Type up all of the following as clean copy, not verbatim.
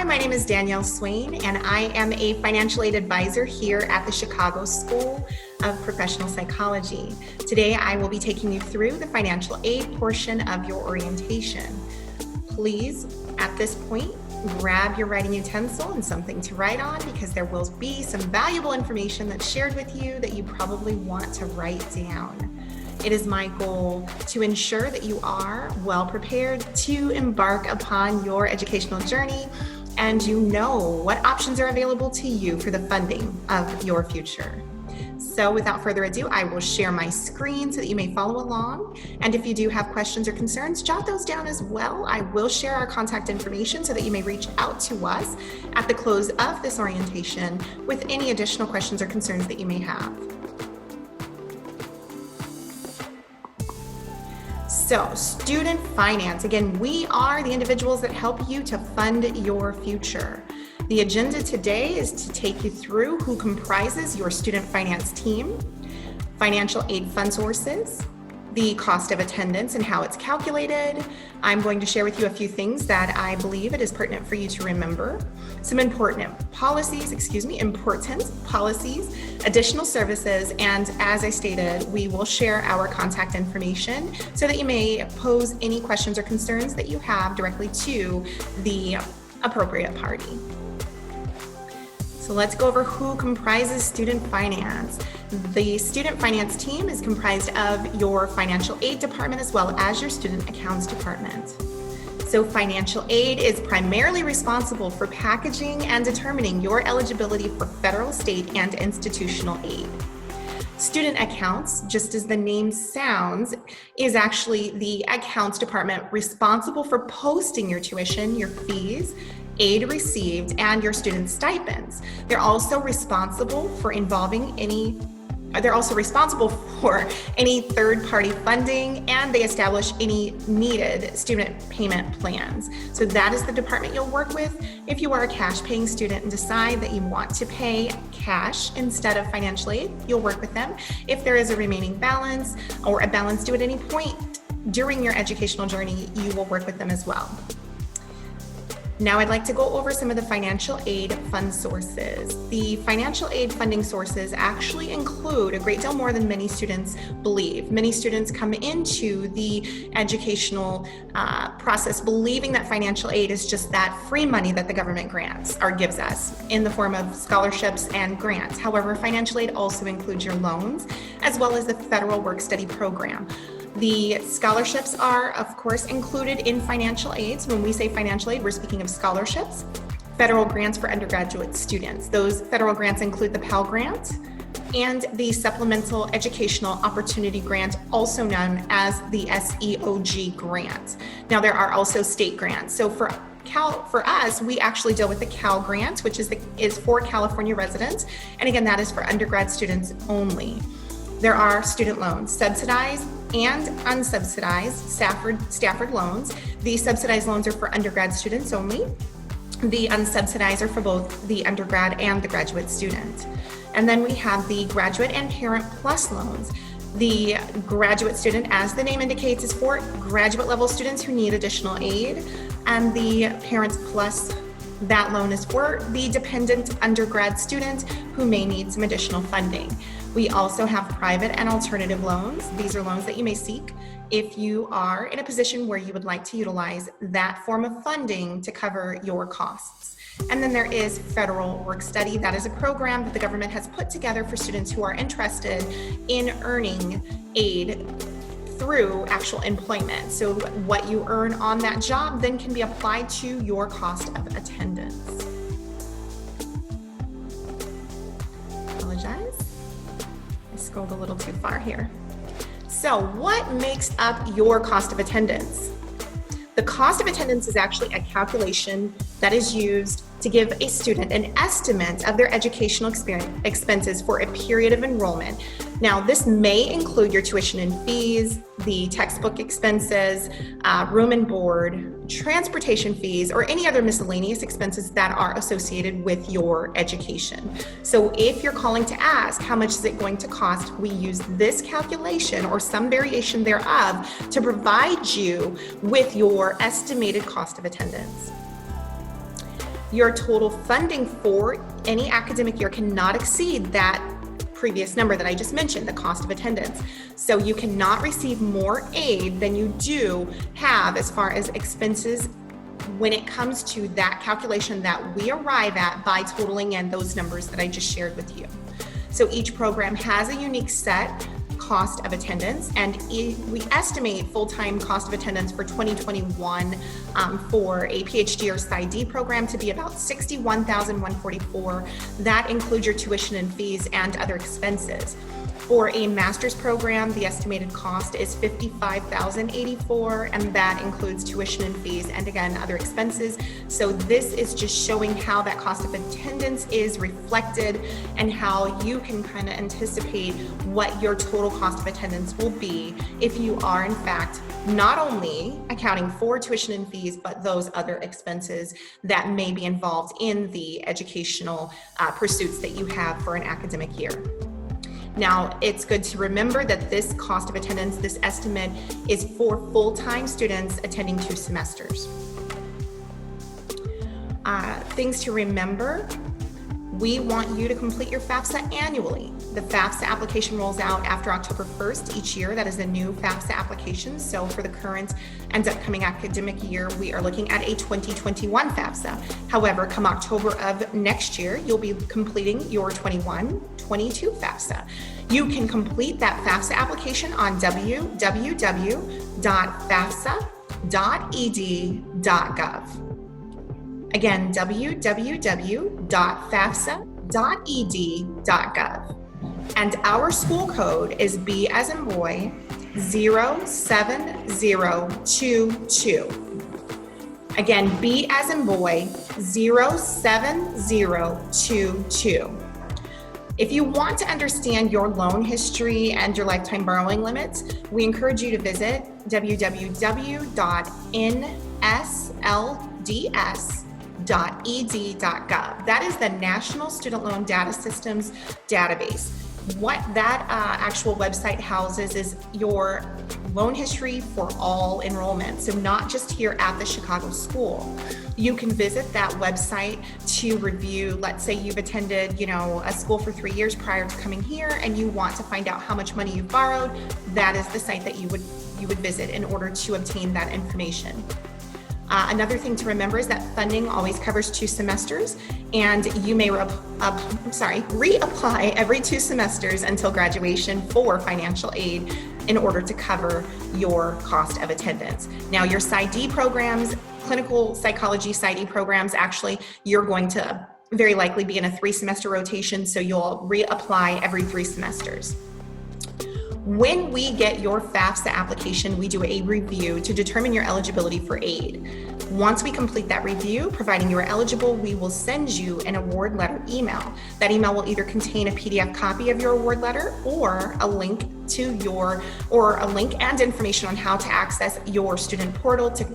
my name is Danielle Swain, and I am a financial aid advisor here at the Chicago School of Professional Psychology. Today, I will be taking you through the financial aid portion of your orientation. Please, at this point, grab your writing utensil and something to write on, because there will be some valuable information that's shared with you that you probably want to write down. It is my goal to ensure that you are well prepared to embark upon your educational journey and you know what options are available to you for the funding of your future. So without further ado, I will share my screen so that you may follow along. And if you do have questions or concerns, jot those down as well. I will share our contact information so that you may reach out to us at the close of this orientation with any additional questions or concerns that you may have. So, student finance. Again, we are the individuals that help you to fund your future. The agenda today is to take you through who comprises your student finance team, financial aid fund sources, the cost of attendance and how it's calculated. I'm going to share with you a few things that I believe it is pertinent for you to remember, some important policies, additional services, and as I stated, we will share our contact information so that you may pose any questions or concerns that you have directly to the appropriate party. So let's go over who comprises student finance. The student finance team is comprised of your financial aid department as well as your student accounts department. So financial aid is primarily responsible for packaging and determining your eligibility for federal, state, and institutional aid. Student accounts, just as the name sounds, is actually the accounts department responsible for posting your tuition, your fees, aid received, and your student stipends. They're also responsible for any third-party funding, and they establish any needed student payment plans. So that is the department you'll work with if you are a cash-paying student and decide that you want to pay cash instead of financial aid. You'll work with them. If there is a remaining balance or a balance due at any point during your educational journey, you will work with them as well. Now I'd like to go over some of the financial aid fund sources. The financial aid funding sources actually include a great deal more than many students believe. Many students come into the educational process believing that financial aid is just that free money that the government grants or gives us in the form of scholarships and grants. However, financial aid also includes your loans as well as the federal work-study program. The scholarships are, of course, included in financial aid. So when we say financial aid, we're speaking of scholarships, federal grants for undergraduate students. Those federal grants include the Pell Grant and the Supplemental Educational Opportunity Grant, also known as the SEOG grant. Now, there are also state grants. So for us, we actually deal with the Cal Grant, which is for California residents. And again, that is for undergrad students only. There are student loans, subsidized and unsubsidized Stafford loans. The subsidized loans are for undergrad students only. The unsubsidized are for both the undergrad and the graduate student. And then we have the Graduate and Parent Plus loans. The graduate student, as the name indicates, is for graduate level students who need additional aid. And the Parents Plus, that loan is for the dependent undergrad student who may need some additional funding. We also have private and alternative loans. These are loans that you may seek if you are in a position where you would like to utilize that form of funding to cover your costs. And then there is federal work study. That is a program that the government has put together for students who are interested in earning aid through actual employment. So what you earn on that job then can be applied to your cost of attendance. Apologize. I scrolled a little too far here. So what makes up your cost of attendance? The cost of attendance is actually a calculation that is used to give a student an estimate of their educational expenses for a period of enrollment. Now, this may include your tuition and fees, the textbook expenses, room and board, transportation fees, or any other miscellaneous expenses that are associated with your education. So if you're calling to ask how much is it going to cost, we use this calculation or some variation thereof to provide you with your estimated cost of attendance. Your total funding for any academic year cannot exceed that previous number that I just mentioned, the cost of attendance. So you cannot receive more aid than you do have as far as expenses when it comes to that calculation that we arrive at by totaling in those numbers that I just shared with you. So each program has a unique set cost of attendance, and we estimate full-time cost of attendance for 2021 for a PhD or PsyD program to be about $61,144. That includes your tuition and fees and other expenses. For a master's program, the estimated cost is $55,084, and that includes tuition and fees and, again, other expenses. So this is just showing how that cost of attendance is reflected and how you can kind of anticipate what your total cost of attendance will be if you are, in fact, not only accounting for tuition and fees, but those other expenses that may be involved in the educational pursuits that you have for an academic year. Now, it's good to remember that this cost of attendance, this estimate, is for full-time students attending 2 semesters. Things to remember: we want you to complete your FAFSA annually. The FAFSA application rolls out after October 1st each year. That is a new FAFSA application. So for the current and upcoming academic year, we are looking at a 2021 FAFSA. However, come October of next year, you'll be completing your 21-22 FAFSA. You can complete that FAFSA application on www.fafsa.ed.gov. Again, www.fafsa.ed.gov. And our school code is B as in boy 07022. Again, B as in boy 07022. If you want to understand your loan history and your lifetime borrowing limits, we encourage you to visit www.nslds.ed.gov. That is the National Student Loan Data Systems database. What that actual website houses is your loan history for all enrollment, so not just here at the Chicago school. You can visit that website to review, let's say you've attended, a school for 3 years prior to coming here and you want to find out how much money you've borrowed. That is the site that you would visit in order to obtain that information. Another thing to remember is that funding always covers 2 semesters, and you may reapply every 2 semesters until graduation for financial aid in order to cover your cost of attendance. Now, your PsyD programs, clinical psychology PsyD programs, actually, you're going to very likely be in a 3-semester rotation, so you'll reapply every 3 semesters. When we get your FAFSA application, we do a review to determine your eligibility for aid. Once we complete that review, providing you are eligible, we will send you an award letter email. That email will either contain a PDF copy of your award letter or a link and information on how to access your student portal to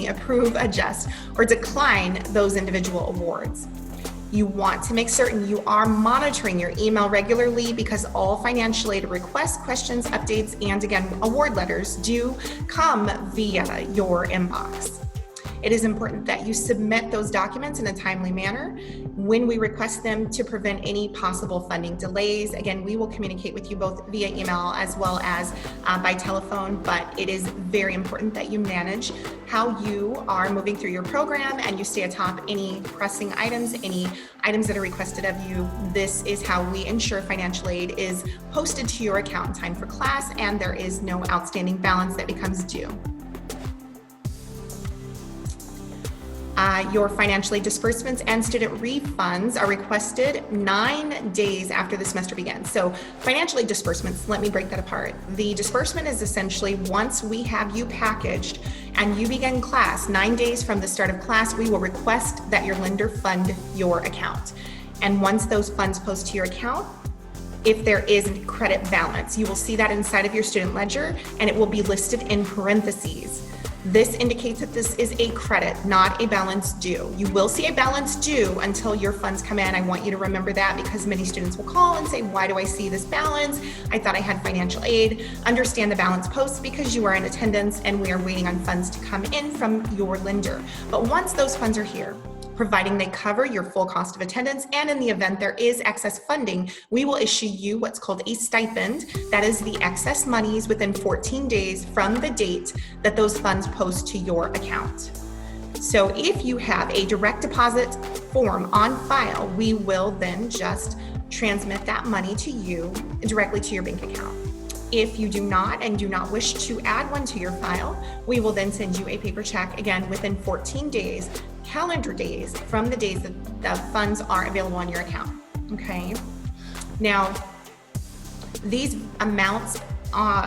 approve, adjust, or decline those individual awards. You want to make certain you are monitoring your email regularly because all financial aid requests, questions, updates, and again, award letters do come via your inbox. It is important that you submit those documents in a timely manner when we request them to prevent any possible funding delays. Again, we will communicate with you both via email as well as by telephone, but it is very important that you manage how you are moving through your program and you stay atop any pressing items, any items that are requested of you. This is how we ensure financial aid is posted to your account in time for class and there is no outstanding balance that becomes due. Your financial aid disbursements and student refunds are requested 9 days after the semester begins. So financial aid disbursements, let me break that apart. The disbursement is essentially once we have you packaged and you begin class, 9 days from the start of class, we will request that your lender fund your account. And once those funds post to your account, if there is a credit balance, you will see that inside of your student ledger and it will be listed in parentheses. This indicates that this is a credit, not a balance due. You will see a balance due until your funds come in. I want you to remember that because many students will call and say, why do I see this balance? I thought I had financial aid. Understand the balance posts because you are in attendance and we are waiting on funds to come in from your lender. But once those funds are here, providing they cover your full cost of attendance. And in the event there is excess funding, we will issue you what's called a stipend. That is the excess monies within 14 days from the date that those funds post to your account. So if you have a direct deposit form on file, we will then just transmit that money to you directly to your bank account. If you do not and do not wish to add one to your file, we will then send you a paper check, again, within 14 days, calendar days, from the days that the funds are available on your account, okay? Now, these amounts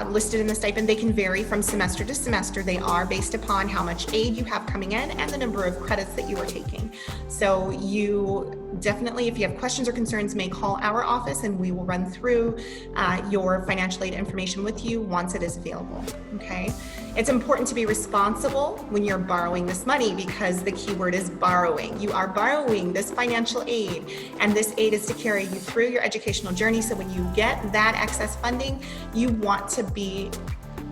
listed in the stipend, they can vary from semester to semester. They are based upon how much aid you have coming in and the number of credits that you are taking. So you definitely, if you have questions or concerns, may call our office and we will run through your financial aid information with you once it is available, okay? It's important to be responsible when you're borrowing this money, because the key word is borrowing. You are borrowing this financial aid, and this aid is to carry you through your educational journey. So when you get that excess funding, you want to be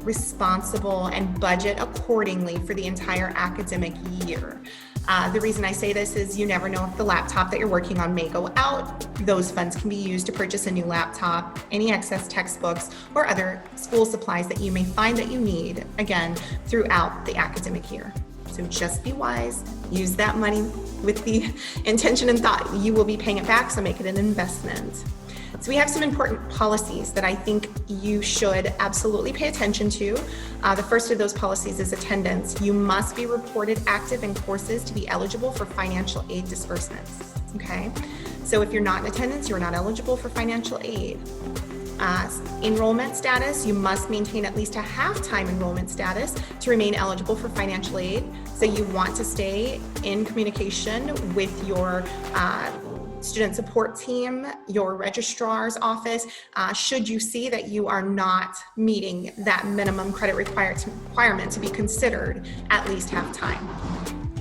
responsible and budget accordingly for the entire academic year. The reason I say this is you never know if the laptop that you're working on may go out. Those funds can be used to purchase a new laptop, any excess textbooks, or other school supplies that you may find that you need, again, throughout the academic year. So just be wise, use that money with the intention and thought you will be paying it back, so make it an investment. So we have some important policies that I think you should absolutely pay attention to. The first of those policies is attendance. You must be reported active in courses to be eligible for financial aid disbursements, okay? So if you're not in attendance, you're not eligible for financial aid. Enrollment status, you must maintain at least a half-time enrollment status to remain eligible for financial aid. So you want to stay in communication with your student support team, your registrar's office, should you see that you are not meeting that minimum credit requirement to be considered at least half-time.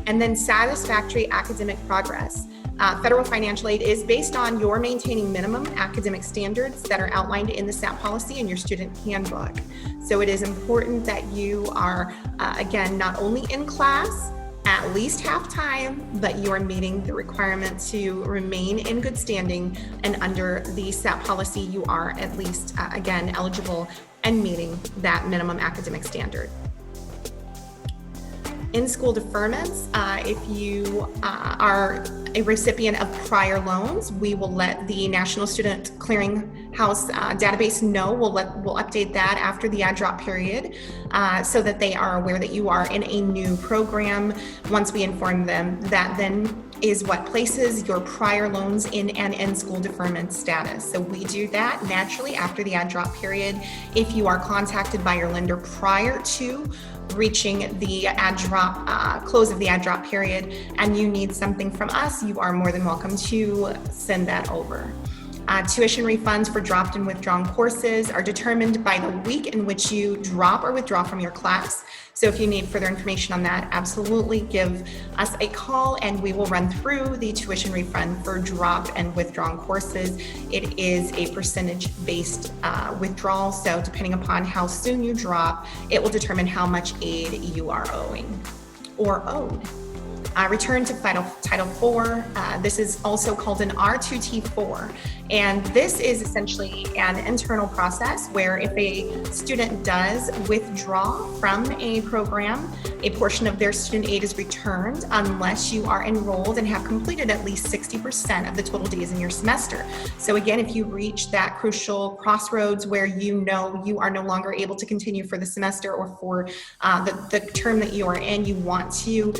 And then satisfactory academic progress. Federal financial aid is based on your maintaining minimum academic standards that are outlined in the SAP policy and your student handbook. So it is important that you are, again, not only in class, at least half time, but you are meeting the requirement to remain in good standing, and under the SAP policy, you are at least, again, eligible and meeting that minimum academic standard. In-school deferments, if you are a recipient of prior loans, we will let the National Student Clearinghouse database know. We'll update that after the add drop period so that they are aware that you are in a new program. Once we inform them, that then is what places your prior loans in an in-school deferment status. So we do that naturally after the add drop period. If you are contacted by your lender prior to reaching the add drop, close of the add drop period, and you need something from us, you are more than welcome to send that over. Tuition refunds for dropped and withdrawn courses are determined by the week in which you drop or withdraw from your class. So if you need further information on that, absolutely give us a call and we will run through the tuition refund for drop and withdrawn courses. It is a percentage-based withdrawal, so depending upon how soon you drop, it will determine how much aid you are owing or owed. Return to Title IV. This is also called an R2T4. And this is essentially an internal process where if a student does withdraw from a program, a portion of their student aid is returned unless you are enrolled and have completed at least 60% of the total days in your semester. So again, if you reach that crucial crossroads where you know you are no longer able to continue for the semester or for the term that you are in, you want to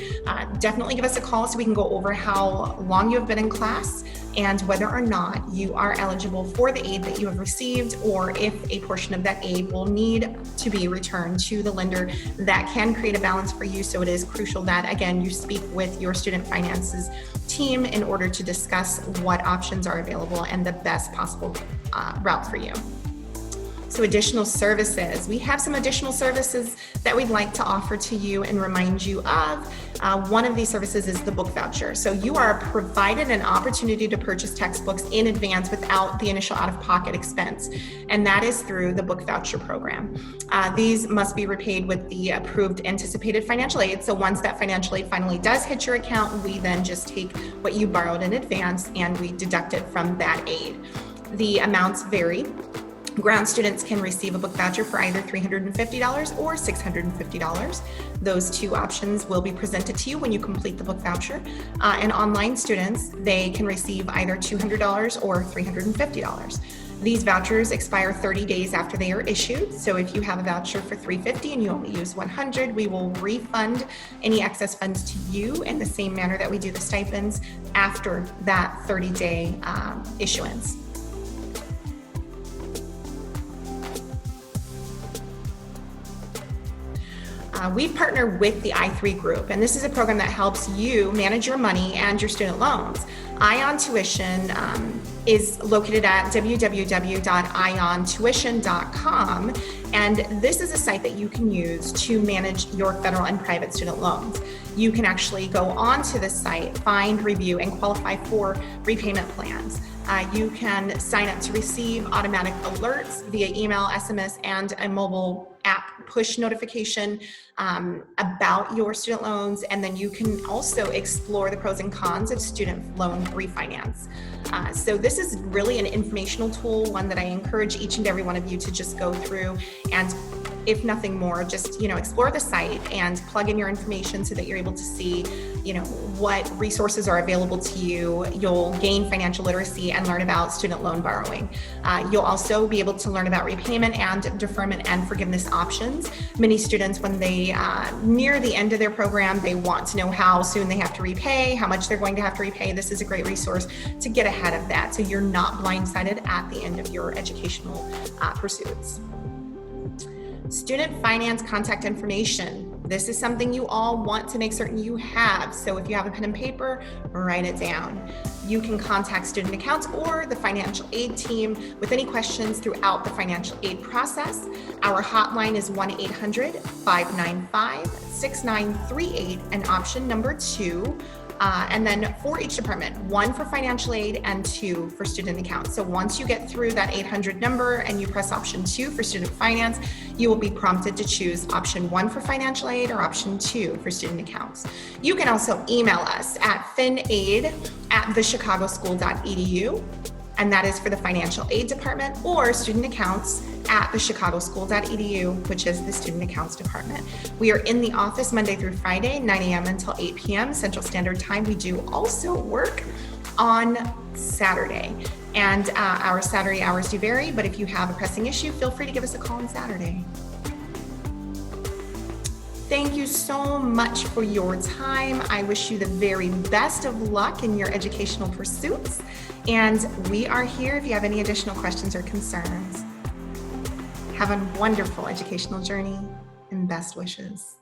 definitely give us a call so we can go over how long you have been in class and whether or not you are eligible for the aid that you have received, or if a portion of that aid will need to be returned to the lender. That can create a balance for you. So it is crucial that, again, you speak with your student finances team in order to discuss what options are available and the best possible route for you. So So additional services. We have some additional services that we'd like to offer to you and remind you of. One of these services is the book voucher. So you are provided an opportunity to purchase textbooks in advance without the initial out-of-pocket expense, and that is through the book voucher program. These must be repaid with the approved anticipated financial aid. So once that financial aid finally does hit your account, we then just take what you borrowed in advance and we deduct it from that aid. The amounts vary. Ground students can receive a book voucher for either $350 or $650. Those two options will be presented to you when you complete the book voucher. And online students, they can receive either $200 or $350. These vouchers expire 30 days after they are issued. So if you have a voucher for $350 and you only use $100, we will refund any excess funds to you in the same manner that we do the stipends after that 30-day issuance. We partner with the I3 group, and this is a program that helps you manage your money and your student loans. Ion Tuition is located at www.iontuition.com, and this is a site that you can use to manage your federal and private student loans. You can actually go onto the site, find, review, and qualify for repayment plans. You can sign up to receive automatic alerts via email, SMS, and a mobile app push notification about your student loans. And then you can also explore the pros and cons of student loan refinance. So this is really an informational tool, one that I encourage each and every one of you to just go through and, if nothing more, just explore the site and plug in your information so that you're able to see what resources are available to you. You'll gain financial literacy and learn about student loan borrowing. You'll also be able to learn about repayment and deferment and forgiveness options. Many students, when they near the end of their program, they want to know how soon they have to repay, how much they're going to have to repay. This is a great resource to get ahead of that, so you're not blindsided at the end of your educational pursuits. Student finance contact information. This is something you all want to make certain you have. So if you have a pen and paper, write it down. You can contact student accounts or the financial aid team with any questions throughout the financial aid process. Our hotline is 1-800-595-6938 and option number 2. And then for each department, 1 for financial aid and 2 for student accounts. So once you get through that 800 number and you press option 2 for student finance, you will be prompted to choose option 1 for financial aid or option 2 for student accounts. You can also email us at finaid@thechicagoschool.edu, and that is for the financial aid department, or student accounts at thechicagoschool.edu, which is the student accounts department. We are in the office Monday through Friday, 9 a.m. until 8 p.m. Central Standard Time. We do also work on Saturday, and our Saturday hours do vary, but if you have a pressing issue, feel free to give us a call on Saturday. Thank you so much for your time. I wish you the very best of luck in your educational pursuits, and we are here if you have any additional questions or concerns. Have a wonderful educational journey and best wishes.